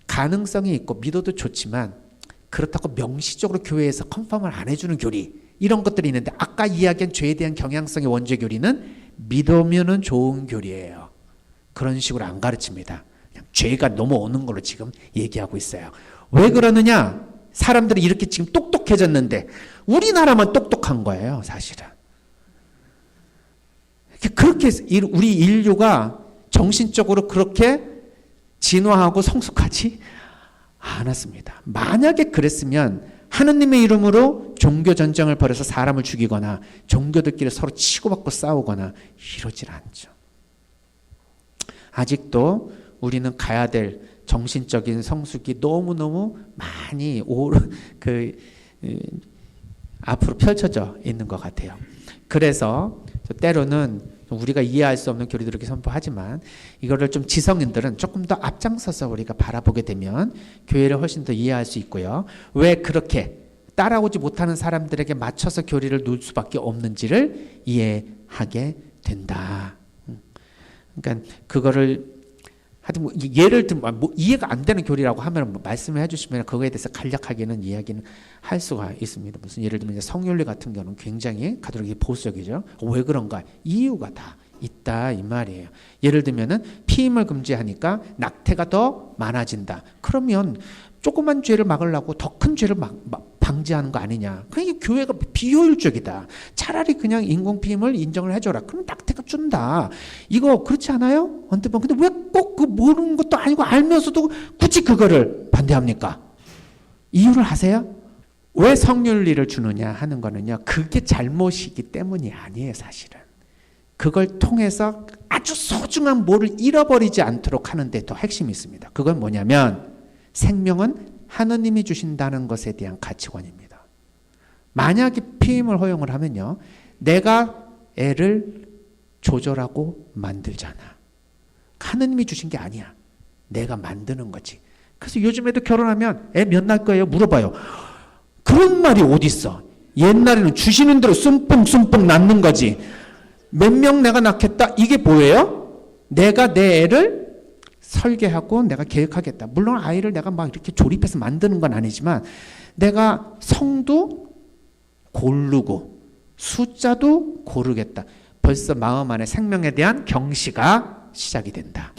가능성이 있고 믿어도 좋지만 그렇다고 명시적으로 교회에서 컨펌을 안 해주는 교리 이런 것들이 있는데 아까 이야기한 죄에 대한 경향성의 원죄 교리는 믿으면은 좋은 교리예요. 그런 식으로 안 가르칩니다. 그냥 죄가 넘어오는 걸로 지금 얘기하고 있어요. 왜 그러느냐? 사람들이 이렇게 지금 똑똑해졌는데 우리나라만 똑똑한 거예요, 사실은. 그렇게 우리 인류가 정신적으로 그렇게 진화하고 성숙하지 않았습니다. 만약에 그랬으면 하느님의 이름으로 종교 전쟁을 벌여서 사람을 죽이거나 종교들끼리 서로 치고받고 싸우거나 이러질 않죠. 아직도 우리는 가야 될 정신적인 성숙이 너무너무 많이 앞으로 펼쳐져 있는 것 같아요. 그래서 때로는 우리가 이해할 수 없는 교리들을 이렇게 선포하지만 이거를 좀 지성인들은 조금 더 앞장서서 우리가 바라보게 되면 교회를 훨씬 더 이해할 수 있고요. 왜 그렇게 따라오지 못하는 사람들에게 맞춰서 교리를 놓을 수밖에 없는지를 이해하게 된다. 그러니까 그거를 하여튼 뭐 예를 들면 뭐 이해가 안 되는 교리라고 하면 뭐 말씀을 해주시면 그거에 대해서 간략하게는 이야기는 할 수가 있습니다. 무슨 예를 들면 이제 성윤리 같은 경우는 굉장히 가톨릭이 보수적이죠. 왜 그런가? 이유가 다 있다 이 말이에요. 예를 들면은 피임을 금지하니까 낙태가 더 많아진다. 그러면 조그만 죄를 막으려고 더 큰 죄를 방지하는 거 아니냐. 그러니까 교회가 비효율적이다. 차라리 그냥 인공피임을 인정을 해줘라. 그럼 낙태가 준다. 이거 그렇지 않아요? 언뜻 보면. 근데 왜 꼭 그 모르는 것도 아니고 알면서도 굳이 그거를 반대합니까? 이유를 아세요? 왜 성윤리를 주느냐 하는 거는요. 그게 잘못이기 때문이 아니에요, 사실은. 그걸 통해서 아주 소중한 뭐를 잃어버리지 않도록 하는 데 더 핵심이 있습니다. 그건 뭐냐면 생명은 하느님이 주신다는 것에 대한 가치관입니다. 만약에 피임을 허용을 하면요. 내가 애를 조절하고 만들잖아. 하느님이 주신 게 아니야. 내가 만드는 거지. 그래서 요즘에도 결혼하면 애 몇 날 거예요? 물어봐요. 그런 말이 어디 있어? 옛날에는 주시는 대로 쏨뽕쏨뽕 낳는 거지. 몇 명 내가 낳겠다? 이게 뭐예요? 내가 내 애를 설계하고 내가 계획하겠다. 물론 아이를 내가 막 이렇게 조립해서 만드는 건 아니지만 내가 성도 고르고 숫자도 고르겠다. 벌써 마음 안에 생명에 대한 경시가 시작이 된다.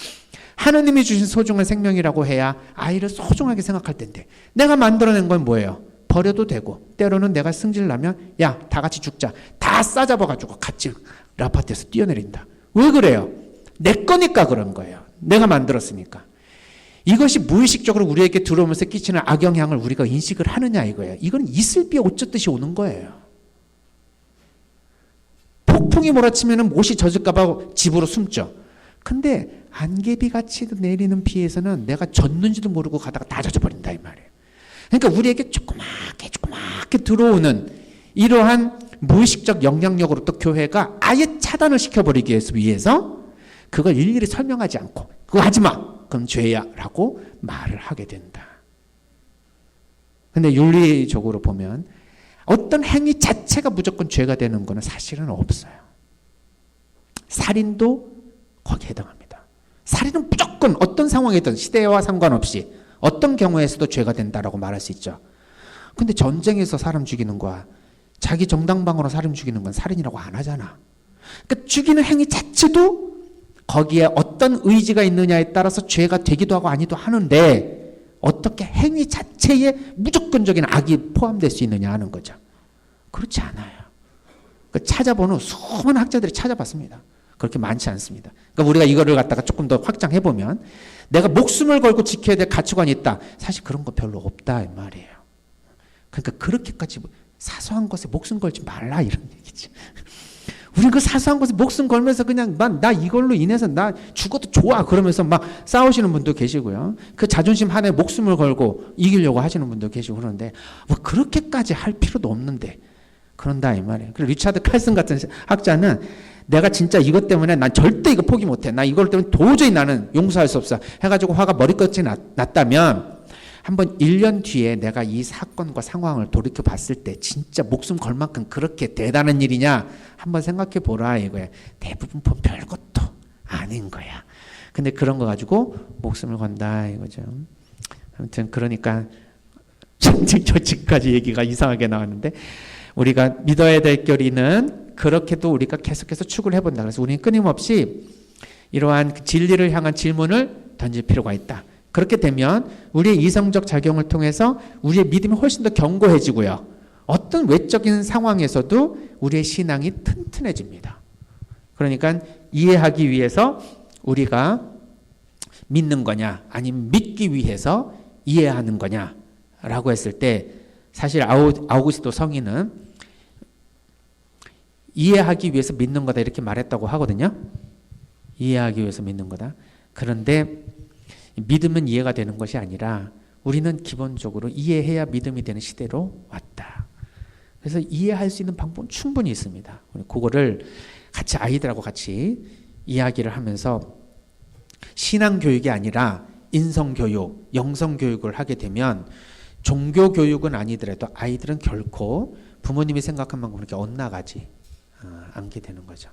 하느님이 주신 소중한 생명이라고 해야 아이를 소중하게 생각할 텐데 내가 만들어낸 건 뭐예요? 버려도 되고 때로는 내가 승질 나면 야, 다 같이 죽자. 다 싸잡아가지고 같이 아파트에서 뛰어내린다. 왜 그래요? 내 거니까 그런 거예요. 내가 만들었으니까. 이것이 무의식적으로 우리에게 들어오면서 끼치는 악영향을 우리가 인식을 하느냐 이거예요. 이건 이슬비에 옷 젖듯이 오는 거예요. 폭풍이 몰아치면 못이 젖을까 봐 집으로 숨죠. 근데 안개비 같이 내리는 비에서는 내가 젖는지도 모르고 가다가 다 젖어버린다 이 말이에요. 그러니까 우리에게 조그맣게 들어오는 이러한 무의식적 영향력으로 또 교회가 아예 차단을 시켜버리기 위해서 그걸 일일이 설명하지 않고 그거 하지 마. 그럼 죄야 라고 말을 하게 된다. 근데 윤리적으로 보면 어떤 행위 자체가 무조건 죄가 되는 거는 사실은 없어요. 살인도 거기에 해당합니다. 살인은 무조건 어떤 상황이든 시대와 상관없이 어떤 경우에서도 죄가 된다라고 말할 수 있죠. 근데 전쟁에서 사람 죽이는 거야. 자기 정당방어로 사람 죽이는 건 살인이라고 안 하잖아. 그러니까 죽이는 행위 자체도 거기에 어떤 의지가 있느냐에 따라서 죄가 되기도 하고 아니도 하는데 어떻게 행위 자체에 무조건적인 악이 포함될 수 있느냐 하는 거죠. 그렇지 않아요. 찾아보는 수많은 학자들이 찾아봤습니다. 그렇게 많지 않습니다. 그러니까 우리가 이거를 갖다가 조금 더 확장해보면 내가 목숨을 걸고 지켜야 될 가치관이 있다. 사실 그런 거 별로 없다 이 말이에요. 그러니까 그렇게까지 사소한 것에 목숨 걸지 말라 이런 얘기지. 우리 그 사소한 것에 목숨 걸면서 그냥 나 이걸로 인해서 나 죽어도 좋아 그러면서 막 싸우시는 분도 계시고요. 그 자존심 하나에 목숨을 걸고 이기려고 하시는 분도 계시고 그러는데 뭐 그렇게까지 할 필요도 없는데 그런다 이 말이에요. 그리고 리차드 칼슨 같은 학자는 내가 진짜 이것 때문에 난 절대 이거 포기 못해. 나 이걸 때문에 도저히 나는 용서할 수 없어. 해가지고 화가 머리끝이 났다면 한번 1년 뒤에 내가 이 사건과 상황을 돌이켜 봤을 때 진짜 목숨 걸 만큼 그렇게 대단한 일이냐 한번 생각해 보라 이거야. 대부분 보면 별것도 아닌 거야. 근데 그런 거 가지고 목숨을 건다 이거죠. 아무튼 그러니까 지금까지 얘기가 이상하게 나왔는데 우리가 믿어야 될 교리는 그렇게도 우리가 계속해서 추구를 해본다. 그래서 우리는 끊임없이 이러한 진리를 향한 질문을 던질 필요가 있다. 그렇게 되면 우리의 이성적 작용을 통해서 우리의 믿음이 훨씬 더 견고해지고요. 어떤 외적인 상황에서도 우리의 신앙이 튼튼해집니다. 그러니까 이해하기 위해서 우리가 믿는 거냐 아니면 믿기 위해서 이해하는 거냐라고 했을 때 사실 아우구스도 성인은 이해하기 위해서 믿는 거다 이렇게 말했다고 하거든요. 이해하기 위해서 믿는 거다. 그런데 믿음은 이해가 되는 것이 아니라 우리는 기본적으로 이해해야 믿음이 되는 시대로 왔다. 그래서 이해할 수 있는 방법은 충분히 있습니다. 그거를 같이 아이들하고 같이 이야기를 하면서 신앙교육이 아니라 인성교육, 영성교육을 하게 되면 종교교육은 아니더라도 아이들은 결코 부모님이 생각한 만큼 그렇게 엇나가지 않게 되는 거죠.